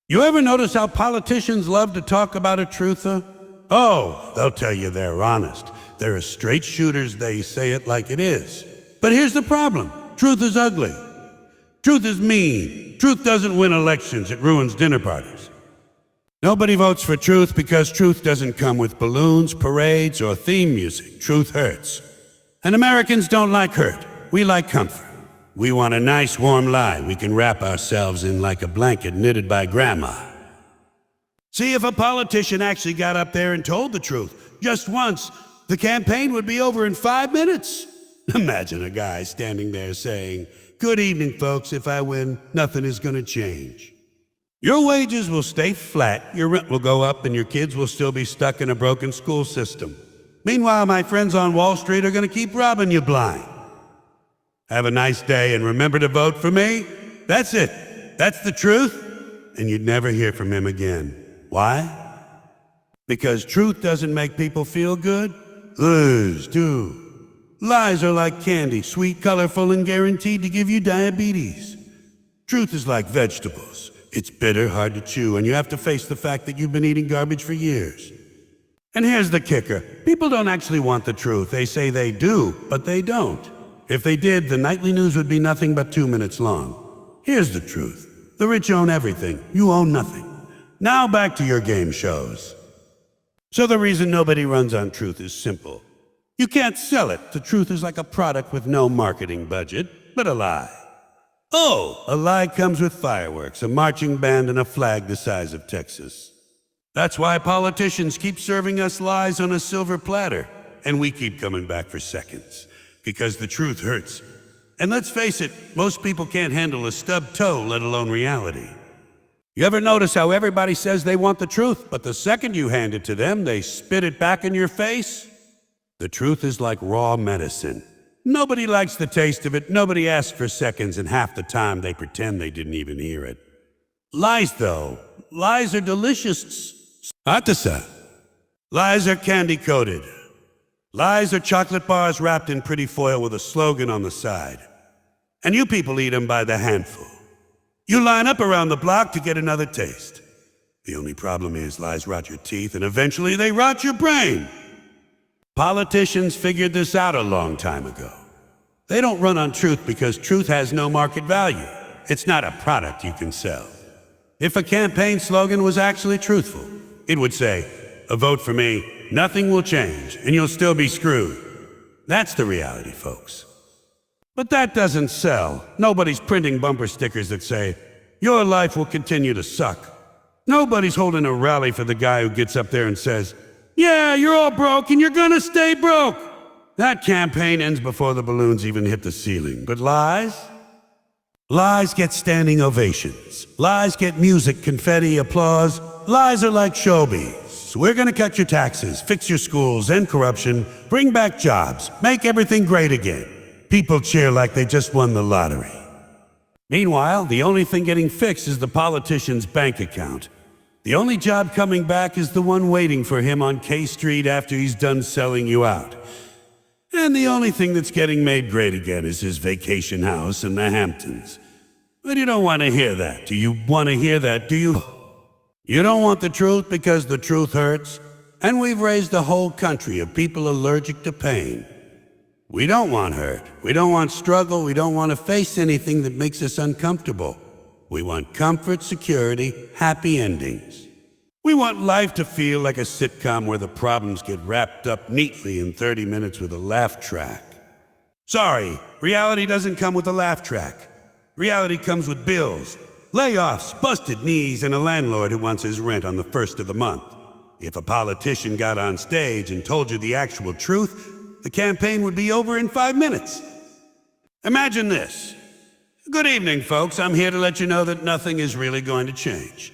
You ever notice how politicians love to talk about a truther? Oh, they'll tell you they're honest. They're as straight shooters, they say it like it is. But here's the problem. Truth is ugly. Truth is mean. Truth doesn't win elections, it ruins dinner parties. Nobody votes for truth because truth doesn't come with balloons, parades, or theme music. Truth hurts. And Americans don't like hurt. We like comfort. We want a nice warm lie we can wrap ourselves in like a blanket knitted by Grandma. See, if a politician actually got up there and told the truth, just once, the campaign would be over in 5 minutes. Imagine a guy standing there saying, "Good evening, folks. If I win, nothing is going to change. Your wages will stay flat, your rent will go up, and your kids will still be stuck in a broken school system. Meanwhile, my friends on Wall Street are going to keep robbing you blind. Have a nice day, and remember to vote for me." That's it. That's the truth. And you'd never hear from him again. Why? Because truth doesn't make people feel good? Lies do. Lies are like candy, sweet, colorful, and guaranteed to give you diabetes. Truth is like vegetables. It's bitter, hard to chew, and you have to face the fact that you've been eating garbage for years. And here's the kicker. People don't actually want the truth. They say they do, but they don't. If they did, the nightly news would be nothing but 2 minutes long. Here's the truth. The rich own everything. You own nothing. Now back to your game shows. So the reason nobody runs on truth is simple. You can't sell it. The truth is like a product with no marketing budget, but a lie. Oh, a lie comes with fireworks, a marching band, and a flag the size of Texas. That's why politicians keep serving us lies on a silver platter, and we keep coming back for seconds. Because the truth hurts. And let's face it, most people can't handle a stubbed toe, let alone reality. You ever notice how everybody says they want the truth, but the second you hand it to them, they spit it back in your face? The truth is like raw medicine. Nobody likes the taste of it, nobody asks for seconds, and half the time they pretend they didn't even hear it. Lies, though. Lies are delicious. Atasa. Lies are candy-coated. Lies are chocolate bars wrapped in pretty foil with a slogan on the side. And you people eat them by the handful. You line up around the block to get another taste. The only problem is lies rot your teeth, and eventually they rot your brain. Politicians figured this out a long time ago. They don't run on truth because truth has no market value. It's not a product you can sell. If a campaign slogan was actually truthful, it would say, "A vote for me, nothing will change, and you'll still be screwed." That's the reality, folks. But that doesn't sell. Nobody's printing bumper stickers that say, "Your life will continue to suck." Nobody's holding a rally for the guy who gets up there and says, "Yeah, you're all broke and you're gonna stay broke." That campaign ends before the balloons even hit the ceiling. But lies? Lies get standing ovations. Lies get music, confetti, applause. Lies are like showbiz. We're gonna cut your taxes, fix your schools, end corruption, bring back jobs, make everything great again. People cheer like they just won the lottery. Meanwhile, the only thing getting fixed is the politician's bank account. The only job coming back is the one waiting for him on K Street after he's done selling you out. And the only thing that's getting made great again is his vacation house in the Hamptons. But you don't want to hear that. Do you want to hear that, do you? You don't want the truth because the truth hurts? And we've raised a whole country of people allergic to pain. We don't want hurt. We don't want struggle. We don't want to face anything that makes us uncomfortable. We want comfort, security, happy endings. We want life to feel like a sitcom where the problems get wrapped up neatly in 30 minutes with a laugh track. Sorry, reality doesn't come with a laugh track. Reality comes with bills, layoffs, busted knees, and a landlord who wants his rent on the first of the month. If a politician got on stage and told you the actual truth, the campaign would be over in 5 minutes. Imagine this. Good evening, folks. I'm here to let you know that nothing is really going to change.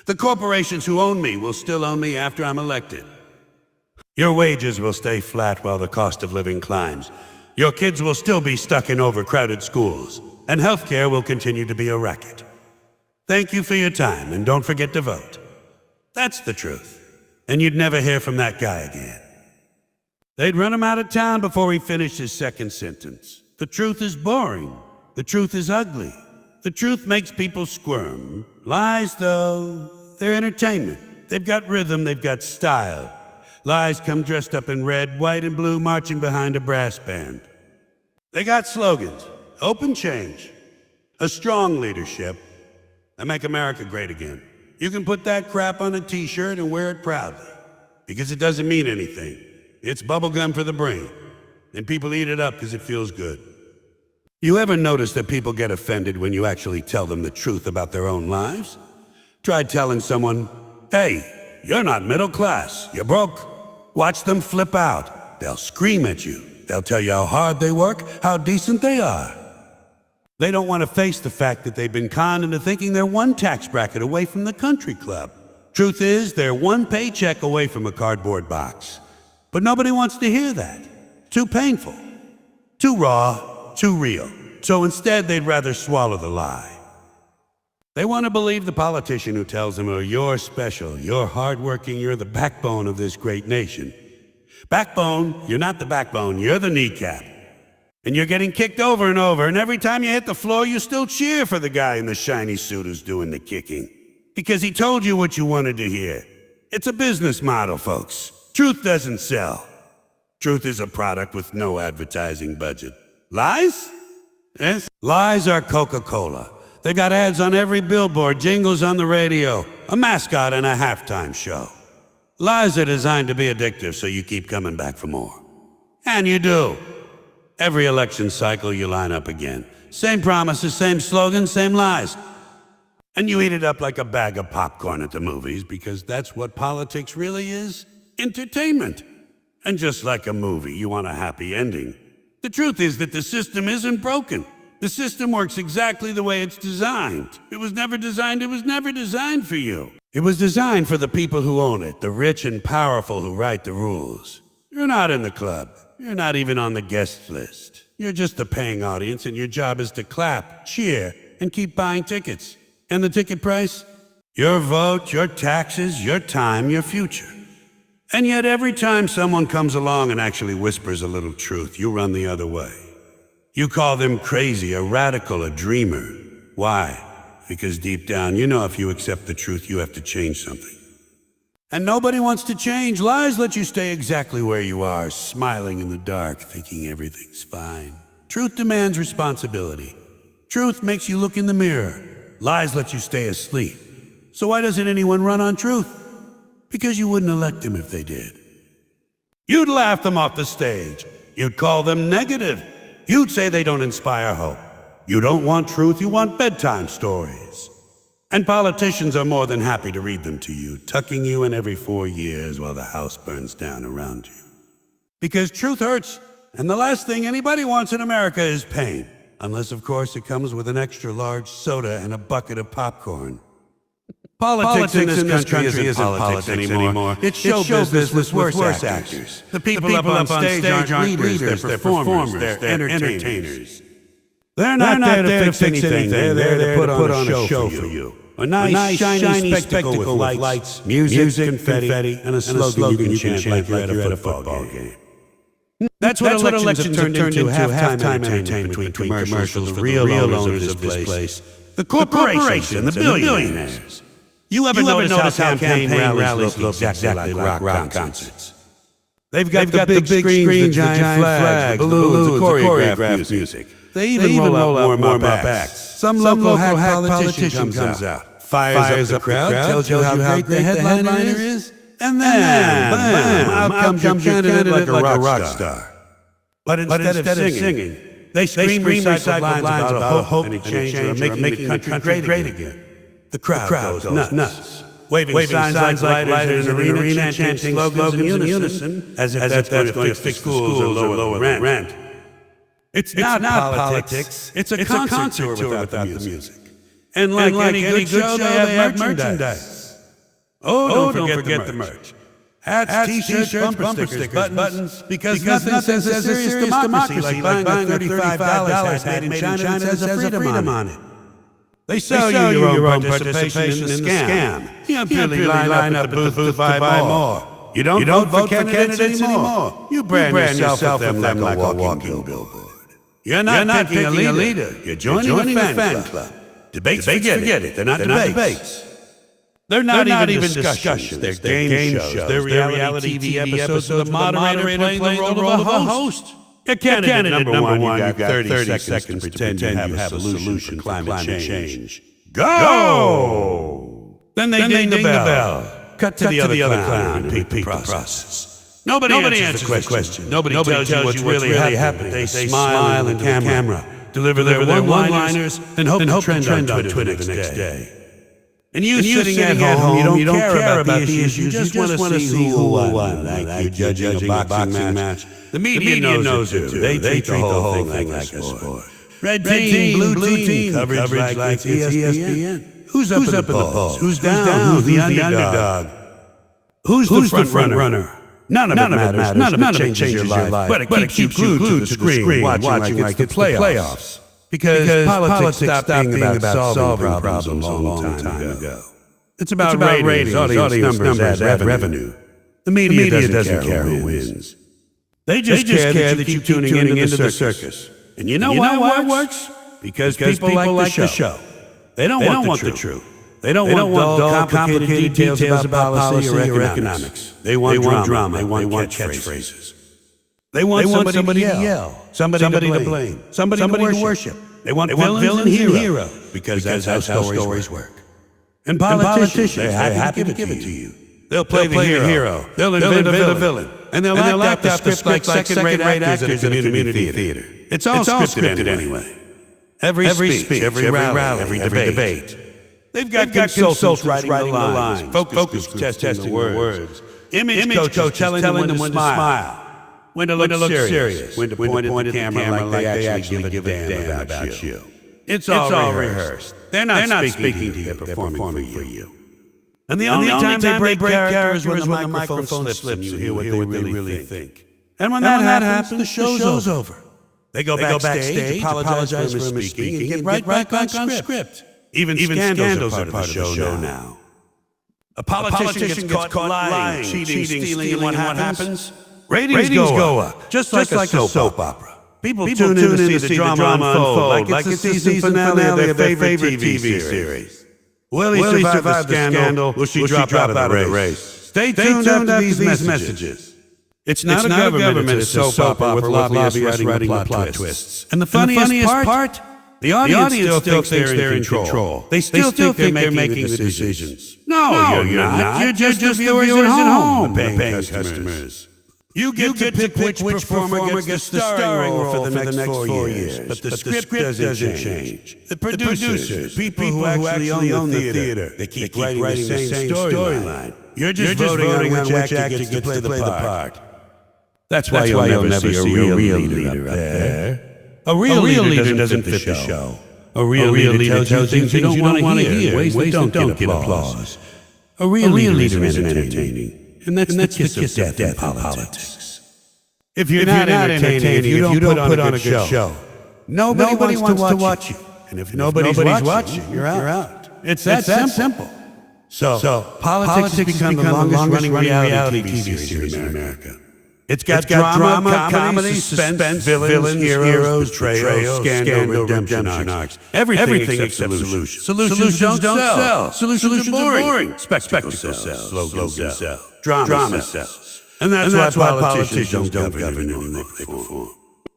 The corporations who own me will still own me after I'm elected. Your wages will stay flat while the cost of living climbs. Your kids will still be stuck in overcrowded schools, and healthcare will continue to be a racket. Thank you for your time, and don't forget to vote. That's the truth, and you'd never hear from that guy again. They'd run him out of town before he finished his second sentence. The truth is boring. The truth is ugly. The truth makes people squirm. Lies, though, they're entertainment. They've got rhythm, they've got style. Lies come dressed up in red, white, and blue, marching behind a brass band. They got slogans: open change, a strong leadership, and make America great again. You can put that crap on a t-shirt and wear it proudly, because it doesn't mean anything. It's bubblegum for the brain, and people eat it up because it feels good. You ever notice that people get offended when you actually tell them the truth about their own lives? Try telling someone, "Hey, you're not middle class, you're broke." Watch them flip out. They'll scream at you. They'll tell you how hard they work, how decent they are. They don't want to face the fact that they've been conned into thinking they're one tax bracket away from the country club. Truth is, they're one paycheck away from a cardboard box. But nobody wants to hear that. Too painful. Too raw. Too real. So instead, they'd rather swallow the lie. They want to believe the politician who tells them, "Oh, you're special, you're hardworking, you're the backbone of this great nation." Backbone? You're not the backbone, you're the kneecap. And you're getting kicked over and over, and every time you hit the floor, you still cheer for the guy in the shiny suit who's doing the kicking. Because he told you what you wanted to hear. It's a business model, folks. Truth doesn't sell. Truth is a product with no advertising budget. Lies? Yes. Lies are Coca-Cola. They got ads on every billboard, jingles on the radio, a mascot in a halftime show. Lies are designed to be addictive, so you keep coming back for more. And you do. Every election cycle, you line up again. Same promises, same slogans, same lies. And you eat it up like a bag of popcorn at the movies, because that's what politics really is: entertainment. And just like a movie, you want a happy ending. The truth is that the system isn't broken. The system works exactly the way it's designed. It was never designed for you. It was designed for the people who own it, the rich and powerful who write the rules. You're not in the club. You're not even on the guest list. You're just a paying audience, and your job is to clap, cheer, and keep buying tickets. And the ticket price? Your vote, your taxes, your time, your future. And yet every time someone comes along and actually whispers a little truth, you run the other way. You call them crazy, a radical, a dreamer. Why? Because deep down, you know if you accept the truth, you have to change something. And nobody wants to change. Lies let you stay exactly where you are, smiling in the dark, thinking everything's fine. Truth demands responsibility. Truth makes you look in the mirror. Lies let you stay asleep. So why doesn't anyone run on truth? Because you wouldn't elect them if they did. You'd laugh them off the stage. You'd call them negative. You'd say they don't inspire hope. You don't want truth, you want bedtime stories. And politicians are more than happy to read them to you, tucking you in every 4 years while the house burns down around you. Because truth hurts, and the last thing anybody wants in America is pain. Unless, of course, it comes with an extra large soda and a bucket of popcorn. Politics in this country isn't politics anymore. It's show business with worse actors. The people up on stage aren't leaders, they're performers, they're entertainers. They're not there to fix anything, they're there to put on a show for you. A nice, shiny spectacle with lights, music, confetti, and a slogan you can chant like you're at a football game. That's what elections have turned into, halftime entertainment between commercials for the real owners of this place. The corporations and the billionaires. You ever notice how campaign rallies look exactly like rock concerts? They've got the big screens, the giant flags, the balloons, the choreographed music. They even roll out more acts. Some local hack politician comes out, fires up the crowd, tells you how great the headliner is, and then, bam, out comes your candidate like a rock star. But instead of singing, they scream recycled lines about hope and exchange or making the country great again. The crowd goes nuts, waving signs like lighters in an arena, chanting slogans in unison, as if that's going to fix schools or lower the rent. It's not politics, it's a concert tour without the music. And like any good show, they have merchandise. Oh, don't forget the merch. Hats, t-shirts, bumper stickers, buttons, because nothing says a serious democracy like buying a $35 hat made in China that says a freedom on it. They sell you your own participation in the scam. You merely line up at the booth to buy more. You don't vote for candidates anymore. You brand yourself with them like a walking billboard. You're not picking a leader. You're joining a fan club. Debates, forget it. They're not debates. They're not even discussions. They're game shows. They're reality TV episodes with the moderator playing the role of a host. You're candidate number one, you got 30 seconds to pretend you have a solution for climate change. Go! Then they ding the bell. Cut to the other clown and repeat the process. Nobody answers the question. Nobody tells you what's really happening. They smile into the camera, deliver their one-liners, and hope to trend on Twitter the next day. And you sitting at home, you don't care about the issues. You just want to see who won. Like you're judging a boxing match. The media knows it too. They treat the whole thing like a sport. Red team, blue team, coverage like it's ESPN. Who's up in the polls? Who's down? Who's the underdog? Who's the front runner? None of it matters. None of it changes your life. But it keeps you glued to the screen, watching like it's the playoffs. Because politics stopped being about solving problems a long time ago. It's about ratings, audience numbers, ad revenue. The media doesn't care who wins. They just care that you keep tuning into the circus. And you know why it works? Because people like the show. They don't want the truth. They don't want dull, complicated details about policy or economics. They want drama. They want catchphrases. They want somebody to yell, somebody to blame, somebody to worship. They want villain and hero because that's how stories work. And politicians, they're happy to give it to you. They'll play the hero. They'll invent a villain. And they'll act out the script like second-rate actors in a community theater. It's all scripted anyway. Every speech, every rally, every debate. They've got consultants writing the lines, focus groups testing the words, image coaches telling them when to smile, when to look serious, when to point at the camera like they actually give a damn about you. It's all rehearsed. They're not speaking to you, they're performing for you. And the only time they break character is when the microphone slips and you hear what they really think. And when that happens, the show's over. They go backstage, apologize for misspeaking, and get right back on script. Even scandals are part of the show now. A politician gets caught lying, cheating, stealing, and what happens? Ratings go up, just like a soap opera. People tune in to see the drama unfold, like it's the season finale of their favorite TV series. Will he survive the scandal? Will she drop out of the race? Stay tuned after these messages. It's not a government, it's a soap opera with lobbyists writing the plot twists. And the funniest part? The audience still thinks they're in control. They still think they're making the decisions. No, you're not. You're just the viewers at home, the paying customers. You get to pick which performer gets the starring role for the next 4 years. But the script doesn't change. The producers, people who actually own the theater, they keep writing the same storyline. You're just voting on which actor gets to play the part. That's why you'll never see a real leader up there. A real leader doesn't fit the show. A real leader tells you things you don't want to hear, ways that don't get applause. A real leader is entertaining. And that's the kiss of death in politics. If you're not entertaining, if you don't put on a good show, nobody wants to watch you. And if nobody's watching, you're out. It's that simple. So politics has become the longest-running reality TV series in America. It's got drama, comedy, suspense, villains, heroes, betrayal, scandal, redemption arcs. Everything except solutions. Solutions don't sell. Solutions are boring. Spectacles sell. Slogans sell. Drama sells. And that's why politicians don't govern in the form.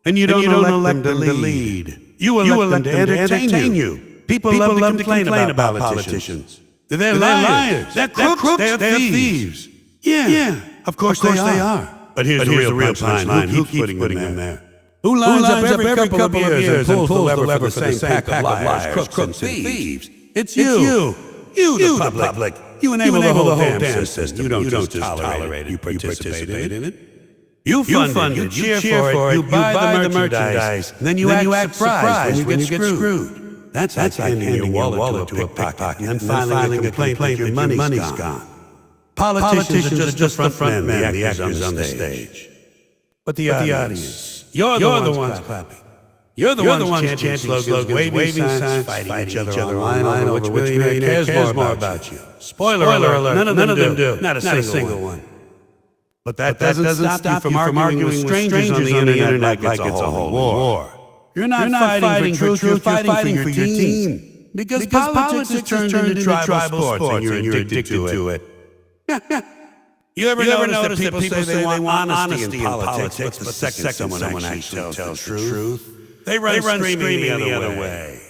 And you don't elect them to lead. You elect them to entertain you. People love to complain about politicians. They're liars. They're crooks. They're thieves. Yeah, of course they are. But here's the real punchline. Who keeps putting them there? Who lines up every couple of years and pulls the lever for the same pack of liars, crooks, and thieves? It's you. You, the public. You enable the whole damn system. You don't just tolerate it. You participate in it. You fund it. You cheer for it. You buy the merchandise. Then you act surprised when you get screwed. That's like handing your wallet to a pickpocket and finally complain that your money's gone. Politicians are just the front men, the actors on the stage. But the audience, you're the ones clapping. You're the ones chanting slogans, waving signs, fighting each other online over which millionaire cares more about you. Spoiler alert, none of them do. Not a single one. But that doesn't stop you from arguing with strangers on the internet like it's a whole war. You're not fighting for truth, you're fighting for your team. Because politics has turned into tribal sports and you're addicted to it. You ever notice that people say they want honesty in politics, but the second someone actually tells the truth, they run screaming the other way.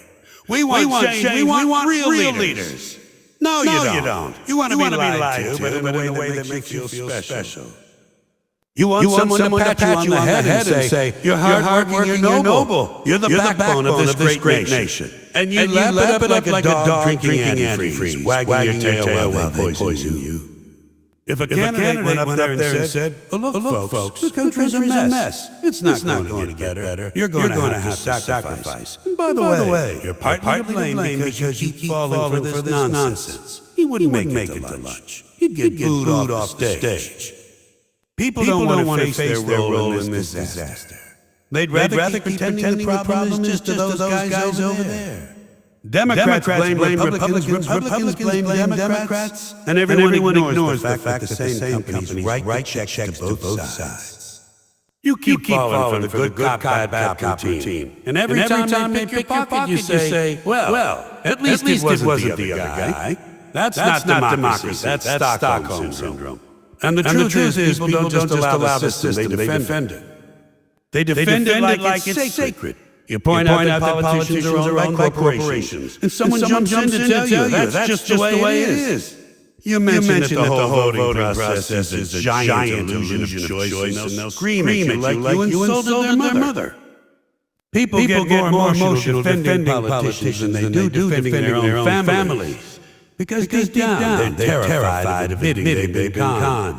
We want change. We want real leaders. No, you don't. You want to be lied to, but in a way that makes you feel special. You want someone to pat you on the head and say, you're hardworking, you're noble. You're the backbone of this great nation. And you lap it up like a dog drinking antifreeze, wagging your tail while they poison you. If a candidate went up there and said, look, folks, the country's a mess. It's not going to get better. You're going to have to sacrifice. And by the way, you're partly to blame because you keep falling for this nonsense. He wouldn't make it to lunch. He'd get booed off the stage. People don't want to face their role in this disaster. They'd rather keep pretending the problem is just those guys over there. Democrats blame Republicans blame Democrats, and everyone ignores the fact that the same companies write checks to both sides. You keep falling for the good cop, bad cop routine. And every time they pick your pocket, you say, well, at least it wasn't the other guy. That's not democracy, that's Stockholm Syndrome. And the truth is, people don't just allow the system, they defend it. They defend it like it's sacred. You point out that politicians are owned by corporations. And someone jumps in to tell you that's just the way it is. You mention that the whole voting process is a giant illusion of choice, and they'll scream at you like you insulted their mother. People get more emotional defending politicians than they do defending their own families. Because deep down, they're terrified of admitting they've been conned.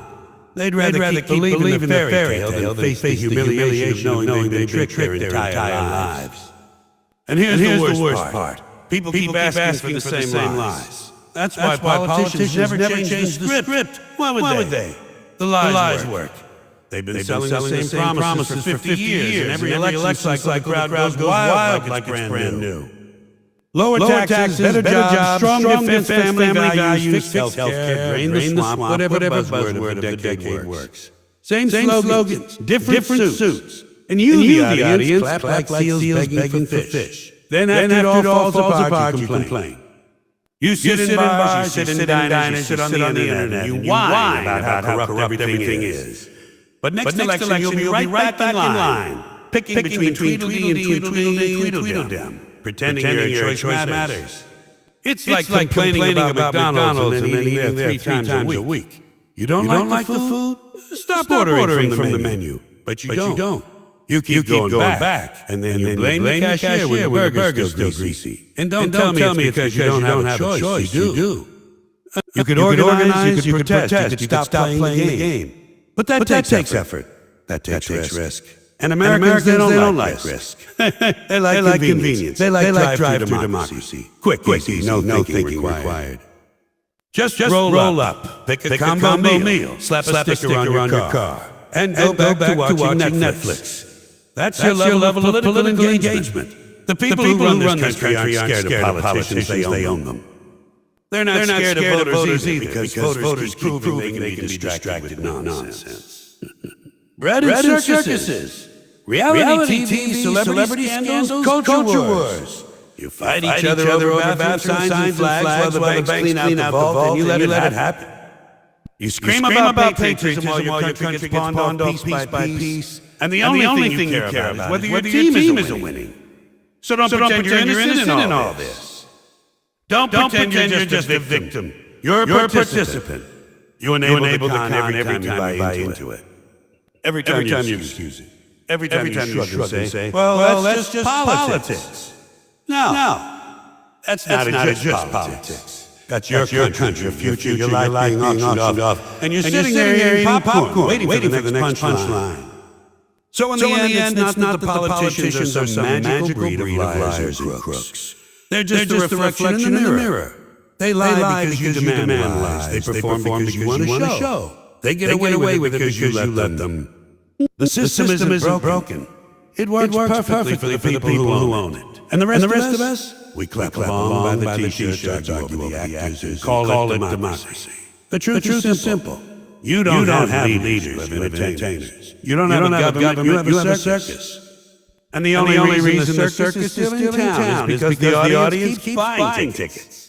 They'd rather keep believing the fairy tale than face the humiliation of knowing they've been tricked their entire lives. And here's the worst part. People keep asking for the same lies. That's why politicians never change the script. Why would they? The lies work. They've been selling the same promises for 50 years, and every election cycle the crowd goes wild like it's brand new. Lower taxes, better jobs, strong defense, family values, fix healthcare, drain the swamp, whatever buzzword of the decade works. Same slogans, different suits. And you, the audience, clap like seals begging for fish. Then after it all falls apart, you complain. You sit in bars, you sit in diners, you sit on the internet, you whine about how corrupt everything is. But next election, you'll be right back in line, picking between Tweedledee and Tweedledum. Pretending your choice matters. It's like complaining about McDonald's and then eating there 3 times a week. You don't like the food? Stop ordering from the menu. But you don't. You keep going back, and then you blame the cashier when the burger's still greasy. And don't tell me it's because you don't have a choice. You do. You could organize, you could protest, you could stop playing the game. But that takes effort. That takes risk. And Americans, they don't like risk. They like convenience. They like drive-through democracy. Quick, easy, no thinking required. Just roll up, pick a combo meal, slap a sticker on your car, and go back to watching Netflix. That's your level of political engagement. The people who run this country aren't scared of politicians, they own them. They're not scared of voters either, because voters keep proving they can be distracted with nonsense. Bread and circuses. Reality TV, celebrity scandals, culture wars. You fight each other over bathroom signs and flags while the banks clean out the vault, and you let it happen. You scream about patriotism while your country gets pawned off piece by piece, and the only thing you care about is whether your team is winning. So don't pretend you're innocent in all this. Don't pretend you're just a victim. You're a participant. You enable the con every time you buy into it. Every time you excuse it. Every time you shrug and say, well, that's just politics. No, that's not just politics. That's your country, your future, your life being auctioned off. And you're sitting there eating popcorn, waiting for the next punchline. So in the end, it's not that the politicians are some magical breed of liars and crooks. They're just a reflection in the mirror. They lie because you demand lies. They perform because you want to show. They get away with it because you let them. The system isn't broken. It works perfectly for the people who own it. And the rest of us? We clap along by the T-shirts, argue over the actors, call it democracy. The truth is simple. You don't have leaders, you have entertainers. You don't have a government, you have a circus. And the only reason the circus is still in town is because the audience keeps buying tickets.